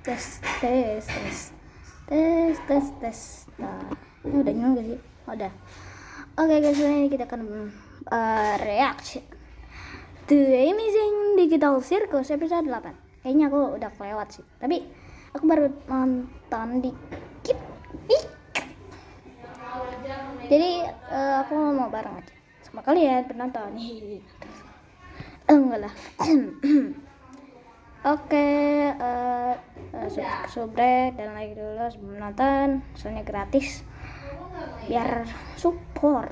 tes. Nah, ini udah nyala gak sih? Udah. Oke guys, ini kita akan reaction to Amazing Digital Circus episode 8. Kayaknya aku udah kelewat sih, tapi aku baru nonton dikit. Jadi aku mau bareng aja sama kalian penonton. Enggak lah. Oke, subscribe dan like dulu sebelum nonton, soalnya gratis. Biar support.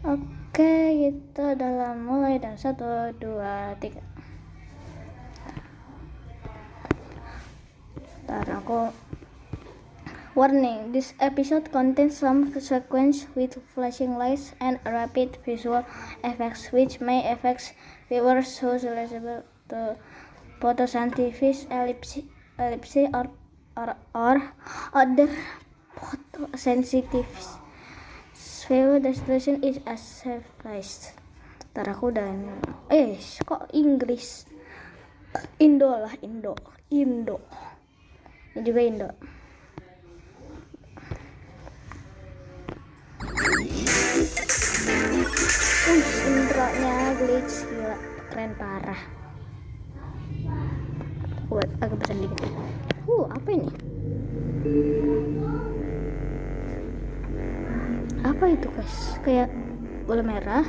Oke, kita dalam mulai dan 1, 2, 3. Ntar aku warning, this episode contains some sequence with flashing lights and rapid visual effects which may affect viewers who susceptible to photosynthesis, epilepsy or other photosensitivities. Viewer discretion is advised. Ntar aku udah kok Inggris, Indo. Ini juga Indo. Intronya glitch, gila, keren parah. Buat agak besar dikit. Apa ini? Apa itu guys? Kayak bola merah.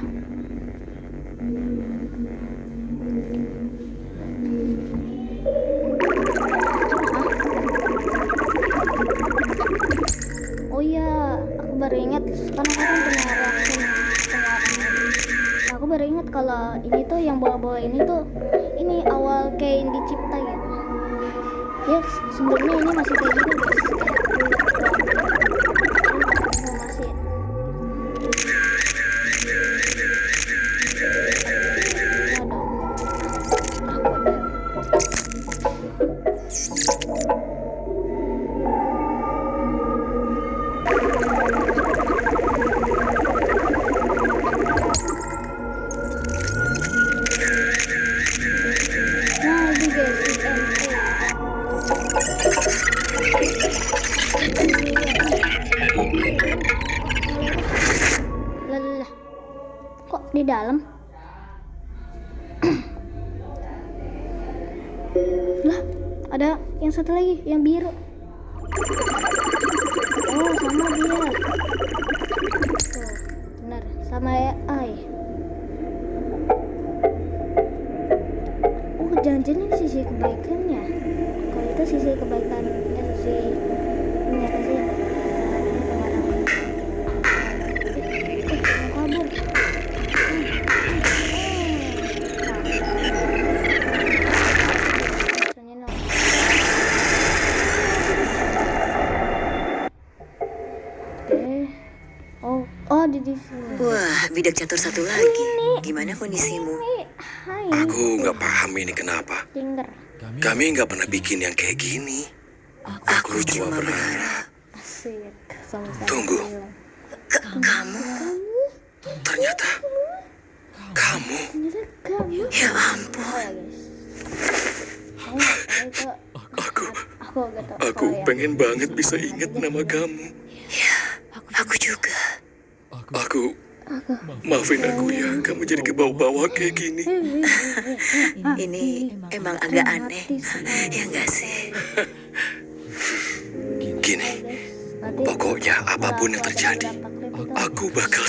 Oh iya, aku baru ingat karena aku kan pernah reaction aku baru ingat kalau ini tuh yang bola-bola ini tuh ini awal kayak dicipta gitu. Ya sebelumnya ini masih kayak gini guys. Kok di dalam? Lah, ada yang satu lagi, yang biru. Oh, sama dia. Tuh, benar, sama AI. Oh, jangan-jangan ini sisi kebaikannya. Kalau itu sisi kebaikan, sisi ini apa sih? Wah, bidak catur satu lagi. Gimana kondisimu? Aku nggak paham ini kenapa. Kami nggak pernah bikin yang kayak gini. Aku cuma berharap. Tunggu. Kamu? Ternyata kamu. Ya ampun. Aku pengen banget bisa ingat nama kamu. Ya, aku juga. Maafin aku ya, kamu jadi kebawa-bawa kayak gini. Ini emang agak aneh, ya nggak sih? Gini, pokoknya apapun yang terjadi, aku bakal.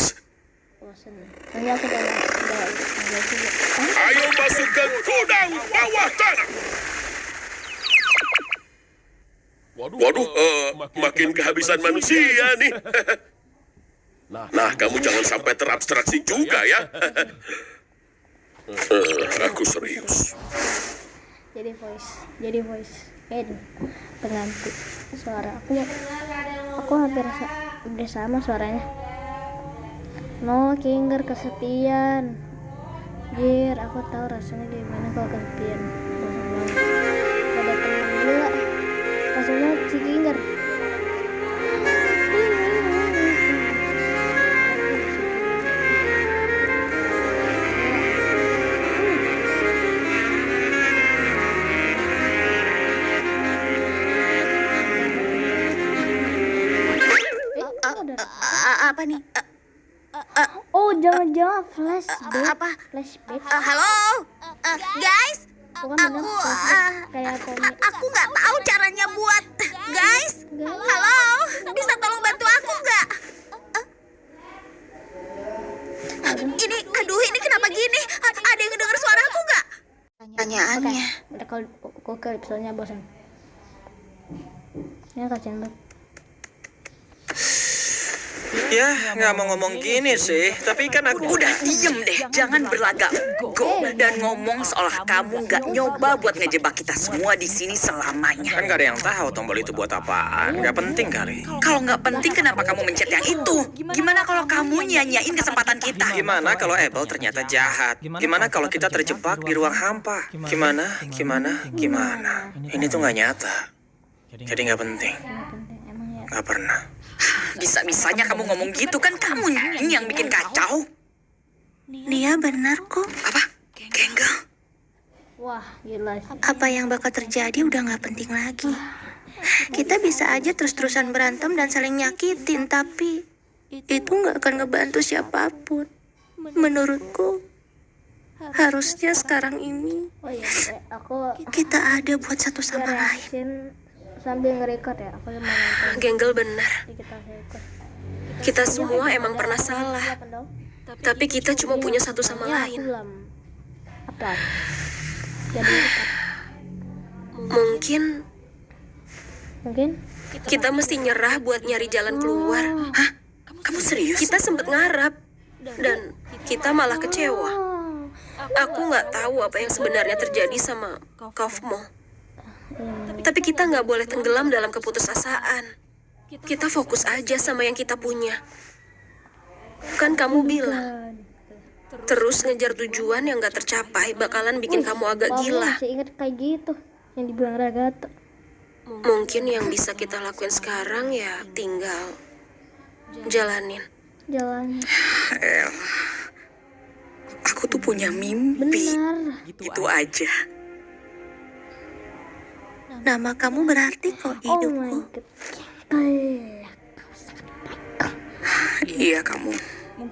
Ayo masukkan gudang bawah tanah. Waduh, makin kehabisan manusia nih. Nah, kamu jangan sampai terabstraksi juga ya. Aku serius. Jadi voice pengganti suara aku hampir sama suaranya. No Kinger kesepian. Aku tahu rasanya gimana kalau kesepian. Ada teman gila. Maksudnya si Kinger. Apa nih? Oh, jangan-jangan flashback. Apa? Flashback. Halo? Guys? Bukan bener Aku, flashback kayak komik. aku nggak tahu caranya buat. Guys? Halo? Bisa tolong bantu aku nggak? Ini kenapa gini? Ada yang dengar suara aku nggak? Pertanyaannya. Udah kalau ke episode-nya bosan. Ya kasihan banget. Ya, nggak mau ngomong gini sih, tapi kan aku... Udah diem deh, jangan berlagak go dan ngomong seolah kamu nggak nyoba buat ngejebak kita semua di sini selamanya. Kan nggak ada yang tahu tombol itu buat apaan, nggak penting kali. Kalau nggak penting, kenapa kamu mencet yang itu? Gimana kalau kamu nyanyain kesempatan kita? Gimana kalau Abel ternyata jahat? Gimana kalau kita terjebak di ruang hampa? Gimana? Ini tuh nggak nyata. Jadi nggak penting. Nggak penting emang ya. Nggak pernah. Bisa-bisanya kamu ngomong gitu, kan kamu yang bikin kacau. Nia benar kok. Apa? Genggel. Wah, gila sih. Apa yang bakal terjadi udah nggak penting lagi. Kita bisa aja terus-terusan berantem dan saling nyakitin, tapi itu nggak akan ngebantu siapapun. Menurutku, harusnya sekarang ini Oh iya, aku kita ada buat satu sama lain. reaction sambil nge-record ya. Aku mau nonton. Genggel benar. Jadi kita record. Kita semua emang pernah salah. Tapi kita cuma punya satu sama Ya, aku lain. belum upload. Jadi record. Mungkin Kita mesti nyerah buat nyari jalan keluar. Hah? Kamu serius? Kita sempet ngarap. Dan kita malah kecewa. Aku nggak tahu apa yang sebenarnya terjadi sama Kaufmo. Tapi kita nggak boleh tenggelam dalam keputusasaan. Kita fokus aja sama yang kita punya. Kan kamu bilang, terus ngejar tujuan yang nggak tercapai bakalan bikin kamu agak aku gila. masih inget kayak gitu yang dibilang Ragato. Mungkin yang bisa kita lakuin sekarang ya tinggal jalanin. Jalannya El, aku tuh punya mimpi. benar. Itu aja. Nama kamu berarti kok Oh my hidupku. god. Kayak Iya, kamu.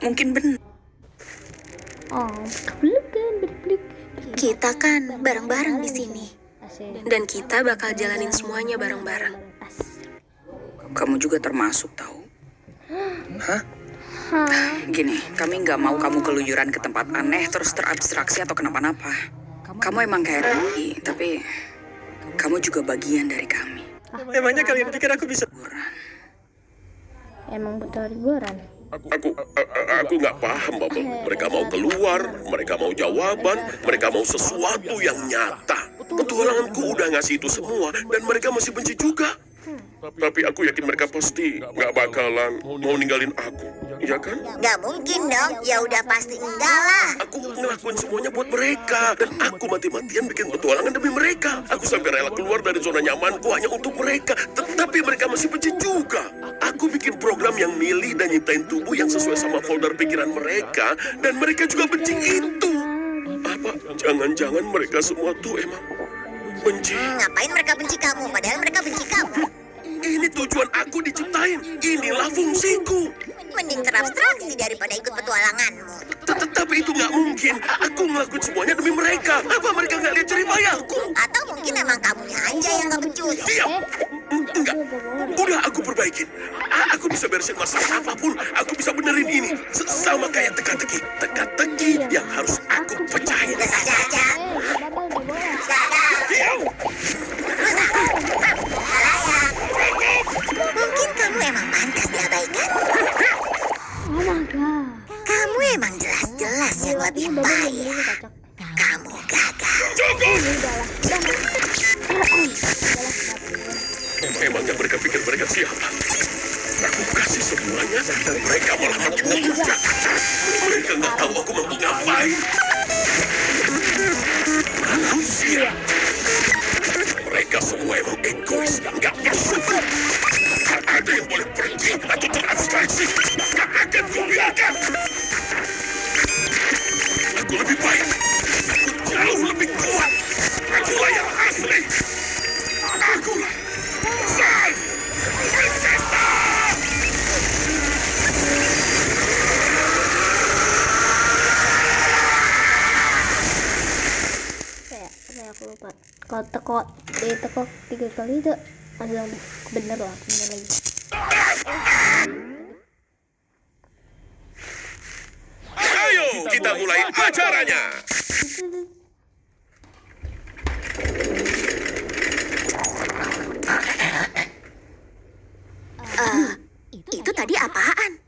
Mungkin benar. oh, belik. Kita kan bareng-bareng di sini. Asik. Dan kita bakal jalanin semuanya bareng-bareng. Asik. Kamu juga termasuk tahu. Hah? Gini, kami nggak mau kamu keluyuran ke tempat aneh terus terabstraksi atau kenapa-napa. Kamu emang kayak Riri, tapi kamu juga bagian dari kami. Emangnya kalian pikir aku bisa... Emang betul liburan. Aku nggak paham, Bapak. Mereka mau keluar, mereka mau jawaban, mereka mau sesuatu yang nyata. Petualanganku udah ngasih itu semua, dan mereka masih benci juga. Tapi aku yakin mereka pasti nggak bakalan mau ninggalin aku, iya kan? Nggak mungkin dong, ya udah pasti enggak lah. Aku ngelakuin semuanya buat mereka, dan aku mati-matian bikin petualangan demi mereka. Aku sampai rela keluar dari zona nyamanku hanya untuk mereka, tetapi mereka masih benci juga. Aku bikin program yang milih dan nyiptain tubuh yang sesuai sama folder pikiran mereka, dan mereka juga benci itu. Apa? Jangan-jangan mereka semua tuh emang benci. Ngapain mereka benci kamu, padahal mereka benci kamu. Ini tujuan aku diciptain. Inilah fungsiku. Mending terabstraksi daripada ikut petualanganmu. Tetapi itu nggak mungkin. Aku ngelakuin semuanya demi mereka. Apa mereka nggak lihat jerih payahku? Atau mungkin emang kamunya aja yang nggak becus. Diam. Enggak. Udah aku perbaikin. Aku bisa beresin masalah apapun. Aku bisa benerin ini. Sama kayak teka-teki. Teka-teki yang harus aku pecahin. Udah saja aja. Batal di bawah. Gagal. Diam. Layak. Mungkin kamu emang pantas diabaikan. Oh my god. Kamu emang jelas-jelas yang lebih baik. Kocok. Kamu gagal. Emangnya mereka pikir mereka siapa? Aku kasih semuanya dan mereka malah makin ngebuka. Mereka nggak tahu aku mampu ngapain. Manusia. Mereka semua emang egois, nggak bersyukur. Nggak ada yang boleh pergi atau terabstraksi. Nggak akan kubiarkan. Aku lebih baik. Aku jauh lebih kuat. Akulah yang asli. Akulah Sang Princesa! Saya aku lupa. Kalau ditekuk 3 kali itu langsung bener lagi. Ayo kita mulai acaranya. Itu tadi apaan?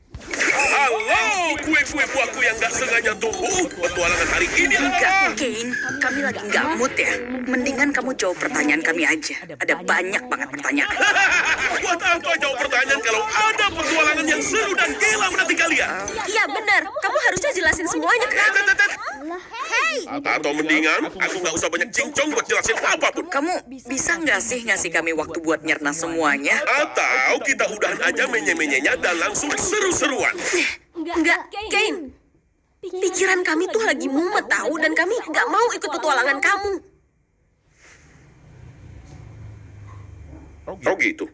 Halo, kue-kue buahku yang gak sengaja tumbuh. Petualangan hari ini adalah... Kane, kami lagi nggak mood ya. Mendingan kamu jawab pertanyaan kami aja. Ada banyak banget pertanyaan. Buat apa jawab pertanyaan kalau ada petualangan yang seru dan gila menanti kalian? Iya benar, kamu harusnya jelasin semuanya ke kami. Atau mendingan, aku gak usah banyak cincong buat jelasin apapun. Kamu bisa nggak sih ngasih kami waktu buat nyerna semuanya? Atau kita udahan aja menye-menyenya dan langsung seru-seruan. Enggak, Kane. Pikiran kami tuh lagi mumet tahu dan kami nggak mau ikut petualangan kamu. Oh gitu.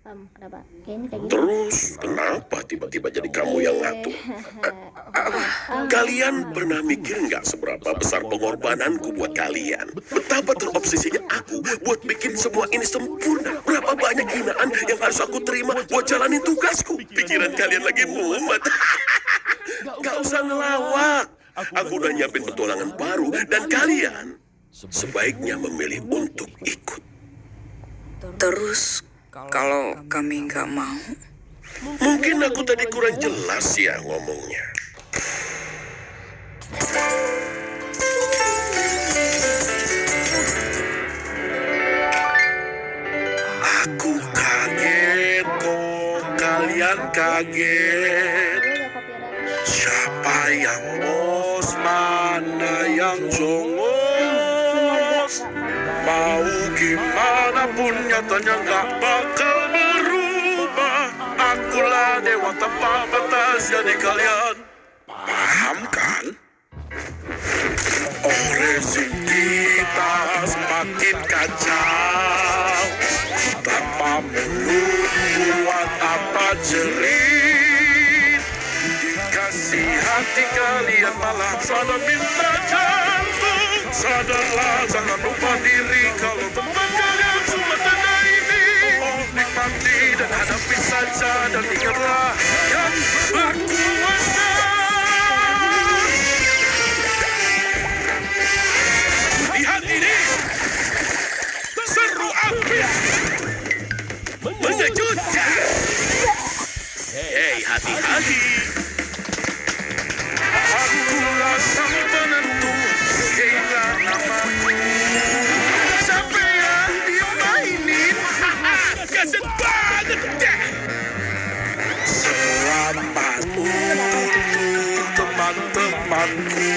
Kenapa? Kayaknya kayak gitu. Terus, kenapa tiba-tiba jadi kamu yang ngatur? Kalian pernah mikir nggak seberapa besar pengorbananku buat kalian? Betapa terobsesinya aku buat bikin semua ini sempurna. Berapa banyak hinaan yang harus aku terima buat jalanin tugasku. Pikiran kalian lagi mumet. Gak usah ngelawak. Aku udah nyiapin petualangan baru dan kalian sebaiknya memilih untuk ikut. Terus kalau kami nggak mau, Mungkin aku tadi kurang jelas ya ngomongnya. Aku kaget kok, kalian kaget. Siapa yang bos, mana yang jongos? Mau gimana pun nyatanya nggak bakal berubah. Akulah dewa tanpa batas jadi kalian. Paham kan? Oh rezim kita semakin kacau. Tanpa mulut buat apa jerit. Dikasih hati kalian malah pada minta jantung. Sadarlah jangan lupa diri kalau tempat kalian cuma tanda ini. Oh nikmati dan hadapi saja dan ingatlah yang berkuasa. Lihat ini, seru abis, mengejutkan. Hei hati-hati. Akulah sang penentu, kehilangan namaku. Siapa yang dimainin? Kasih banget deh. Selamat untuk teman-temanku.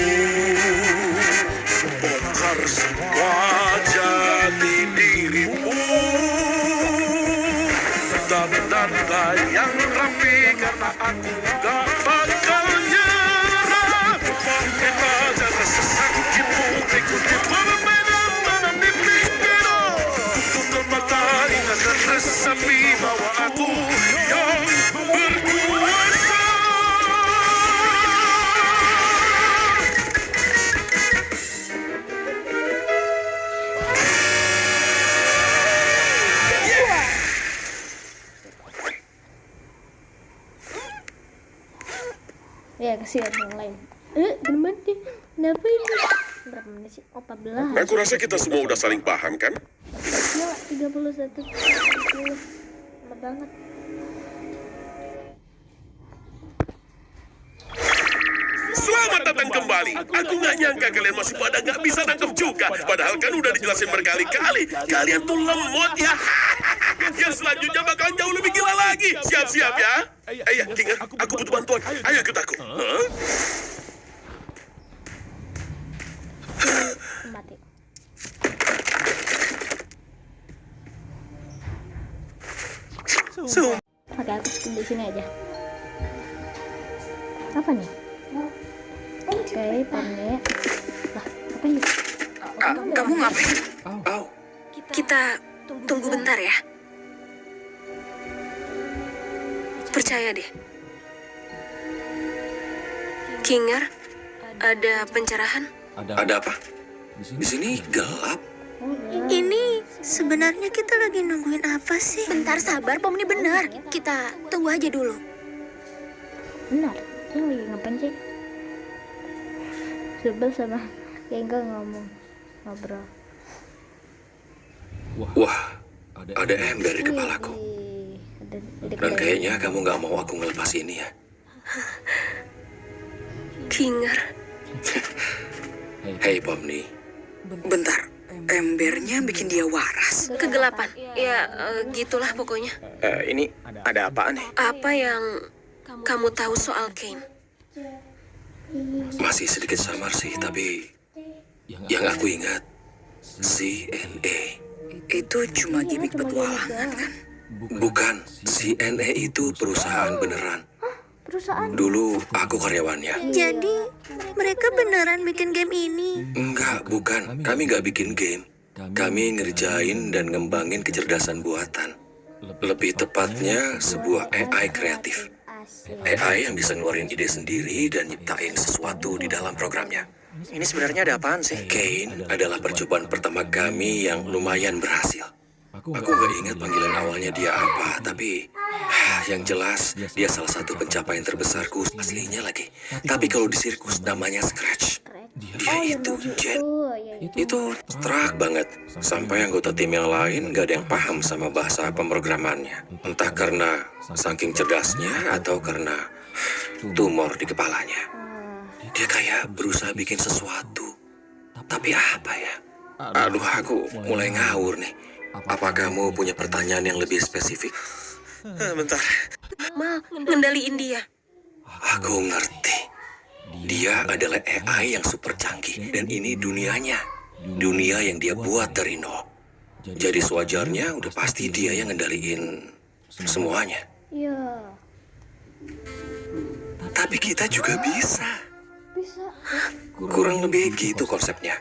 Bongkar semua jadi dirimu. Dandanlah yang rapi karena aku gak bakal nyerah. Kita jangan sesakitmu, ikuti permainan tanam di pikiru. Tutup mata, ingatkan resapi bahwa aku yang berkuasa. Ya kasihan yang lain. Teman deh. Kenapa ini? Berapa menit sih? Oh 14. Aku rasa kita semua udah saling paham kan? Ya 31. 30. Lama banget. Selamat datang kembali. Aku nggak nyangka kalian masih pada nggak bisa nangkep juga. Padahal kan udah dijelasin berkali-kali. Kalian tuh lemot ya. Yang selanjutnya bakal jauh lebih gila lagi. Siap-siap ya. Ayo, King, aku butuh bantuan. Ayo ikut aku. Mati. Oke, aku skip di sini aja. Apa nih? Oke, pane. Lah, apa ini? kamu ngapain? Kita tunggu bentar ya. Percaya deh. Kinger, ada pencerahan? Ada apa? Di sini gelap. Ini sebenarnya kita lagi nungguin apa sih? Bentar sabar, Pomni benar. Kita tunggu aja dulu. Benar, dia lagi ngapain sih? Sebel sama Kengga ngobrol. Wah, ada ember di kepalaku. Wih, ada Dan kayaknya kamu nggak mau aku ngelepas ini ya. Kinger. Hei Pomni, Bentar, embernya bikin dia waras. Kegelapan. Ya, gitulah pokoknya. Ini ada apaan nih? Apa yang kamu tahu soal Kane? masih sedikit samar sih, tapi yang aku ingat CNA. Itu cuma gimmick petualangan kan? Bukan, CNA itu perusahaan beneran. perusahaan. Dulu aku karyawannya. Jadi mereka beneran bikin game ini? Enggak, bukan. Kami nggak bikin game. Kami ngerjain dan ngembangin kecerdasan buatan. Lebih tepatnya sebuah AI kreatif. AI yang bisa ngeluarin ide sendiri dan nyiptain sesuatu di dalam programnya. Ini sebenarnya ada apaan sih? Kane adalah percobaan pertama kami yang lumayan berhasil. Aku nggak ingat panggilan awalnya dia apa, tapi yang jelas dia salah satu pencapaian terbesarku aslinya lagi. Tapi kalau di sirkus namanya Scratch. Dia itu Jet. Itu terak banget. Sampai anggota tim yang lain gak ada yang paham sama bahasa pemrogramannya. Entah karena saking cerdasnya atau karena tumor di kepalanya. Dia kayak berusaha bikin sesuatu. Tapi apa ya? Aduh, aku mulai ngawur nih. Apa kamu punya pertanyaan yang lebih spesifik? Bentar. Mal, ngendaliin dia. Aku ngerti. Dia adalah AI yang super canggih. Dan ini dunianya. Dunia yang dia buat dari nol. Jadi sewajarnya udah pasti dia yang ngendaliin semuanya. Iya, Tapi kita juga bisa. bisa. Kurang lebih gitu konsepnya.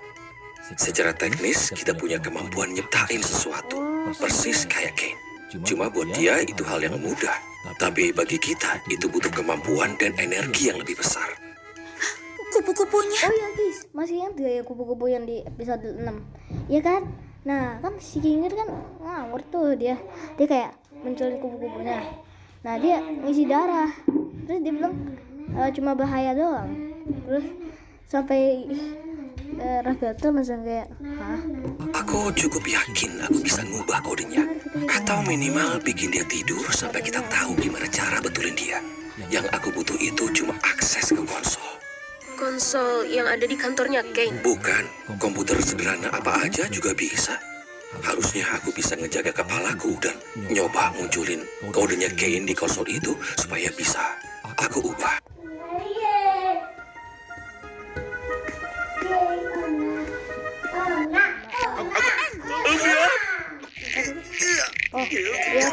Secara teknis, kita punya kemampuan nyiptain sesuatu. Persis kayak Kane. Cuma buat dia itu hal yang mudah. Tapi bagi kita, itu butuh kemampuan dan energi yang lebih besar. Kupu-kupunya. Oh ya guys, masih ingat gak ya kupu-kupu yang di episode 6? Iya kan? Nah, kan si Kinger kan ngawur tuh dia. Dia kayak munculin kupu-kupunya. Nah, dia ngisi darah. Terus dia bilang cuma bahaya doang. Terus sampai Ragato langsung kayak, hah? Aku cukup yakin aku bisa ngubah kodenya. Atau minimal bikin dia tidur sampai kita tahu gimana cara betulin dia. Yang aku butuh itu cuma akses ke konsol. Konsol yang ada di kantornya Kane. Bukan, komputer sederhana apa aja juga bisa. Harusnya aku bisa ngejaga kepalaku dan nyoba munculin kodenya Kane di konsol itu supaya bisa aku ubah.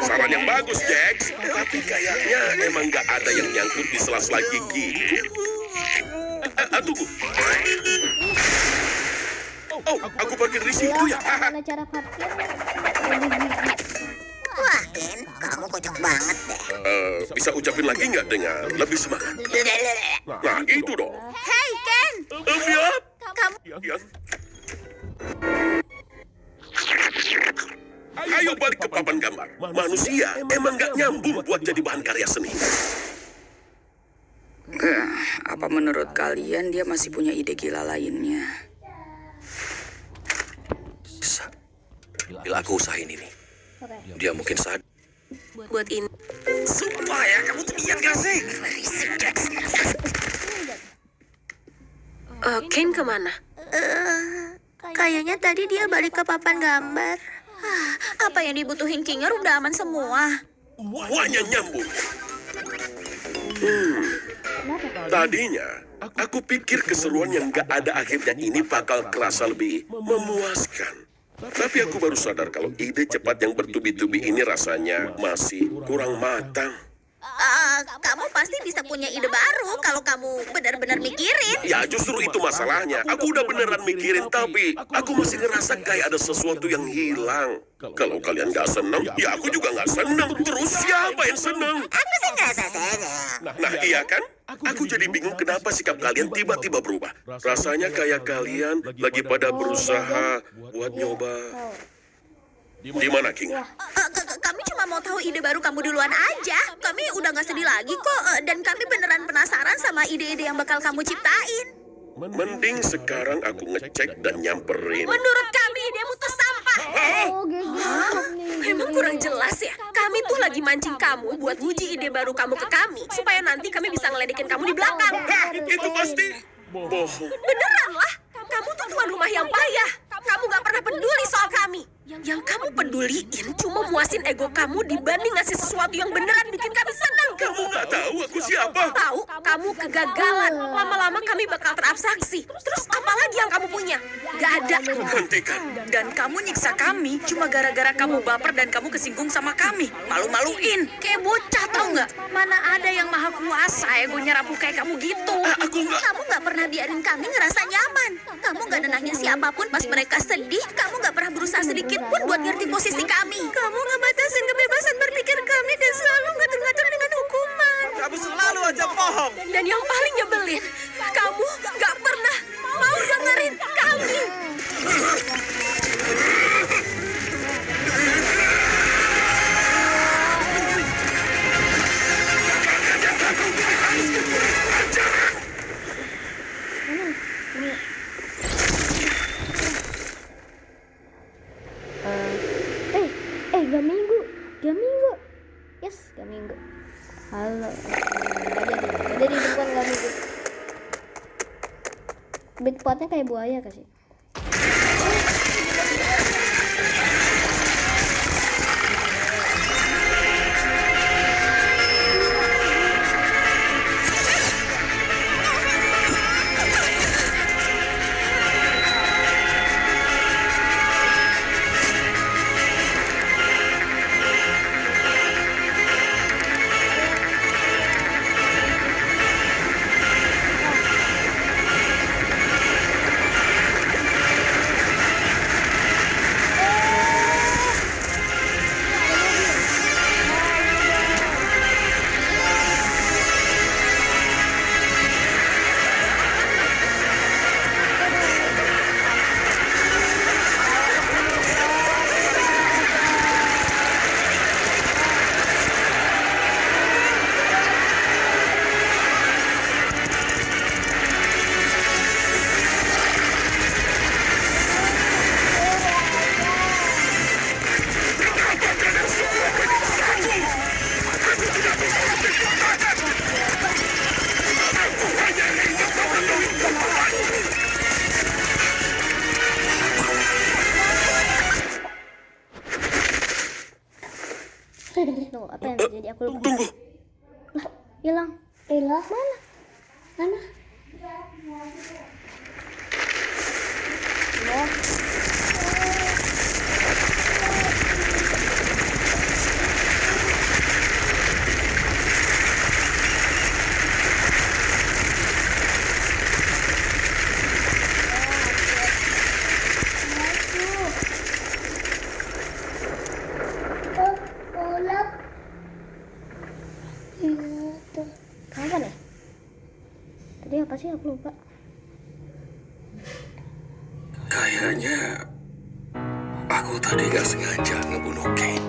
Saran yang bagus, Jax. Tapi kayaknya emang nggak ada yang nyangkut di sela-sela gigi. Tunggu. Oh, aku parkir di situ ya. Gimana cara parkir? Wah, Ken, kamu kocak banget deh. Bisa ucapin lagi nggak dengan lebih semangat? Nah, itu dong. Hei, Ken. Ya. Kamu Ya. Ayo balik ke papan gambar. Manusia emang nggak nyambung buat jadi bahan karya seni. Apa menurut kalian dia masih punya ide gila lainnya? Bisa. Bila aku usahain ini, dia mungkin sadar. Buat ini. Sumpah ya, kamu tuh lihat gak sih? Kane kemana? Kayaknya tadi dia balik ke papan gambar. apa yang dibutuhin Kinger udah aman semua. Semuanya nyambung. Tadinya, aku pikir keseruan yang gak ada akhirnya ini bakal kerasa lebih memuaskan. Tapi aku baru sadar kalau ide cepat yang bertubi-tubi ini rasanya masih kurang matang. Kamu pasti bisa punya ide baru kalau kamu benar-benar mikirin. Ya justru itu masalahnya. Aku udah beneran mikirin, tapi aku masih ngerasa kayak ada sesuatu yang hilang. Kalau kalian gak seneng, ya aku juga gak seneng. Terus siapa yang seneng? Aku sih ngerasa senang. Nah iya kan? Aku jadi bingung kenapa sikap kalian tiba-tiba berubah. Rasanya kayak kalian lagi pada berusaha buat nyoba. Di mana, King? Kami cuma mau tahu ide baru kamu duluan aja. Kami udah gak sedih lagi kok. Dan kami beneran penasaran sama ide-ide yang bakal kamu ciptain. Mending sekarang aku ngecek dan nyamperin. Menurut kami idemu tuh sampah. Oh, GG. Emang kurang jelas ya? Kami tuh lagi mancing kamu buat uji ide baru kamu ke kami. Supaya nanti kami bisa ngeledekin kamu di belakang. Itu pasti bohong. Beneran lah. Kamu tuh tuan rumah yang payah. Kamu gak pernah peduli soal kami. Yang kamu peduliin cuma muasin ego kamu dibanding ngasih sesuatu yang beneran bikin kami senang. Kamu nggak tahu aku siapa? Tahu, kamu kegagalan. Lama-lama kami bakal terabstraksi. Terus apa lagi yang kamu punya? Gak ada. Hentikan. Dan kamu nyiksa kami cuma gara-gara kamu baper dan kamu kesinggung sama kami. Malu-maluin. Kayak bocah tau nggak? Mana ada yang maha kuasa egonya rapuh kayak kamu gitu. Aku nggak. Kamu gak pernah biarin kami ngerasa nyaman. Kamu gak nenangin siapapun pas mereka sedih. Kamu gak pernah berusaha sedikit pun buat ngerti posisi kami. Kamu ngebatasin kebebasan berpikir kami dan selalu ngatur-ngatur dengan hukuman. Kamu selalu aja bohong. Dan yang paling nyebelin, kamu gak pernah mau dengerin kami. Gak minggu. Yes, gak minggu. Halo. Gak jadi bukan gak minggu. Beatpotnya kayak buaya kasih. Tuh, apa yang terjadi? Aku lupa. Tunggu. Lah, hilang. Hilang mana? Mana? Kapan ya? Tadi apa sih? Aku lupa. Kayaknya aku tadi gak sengaja ngebunuh Kane.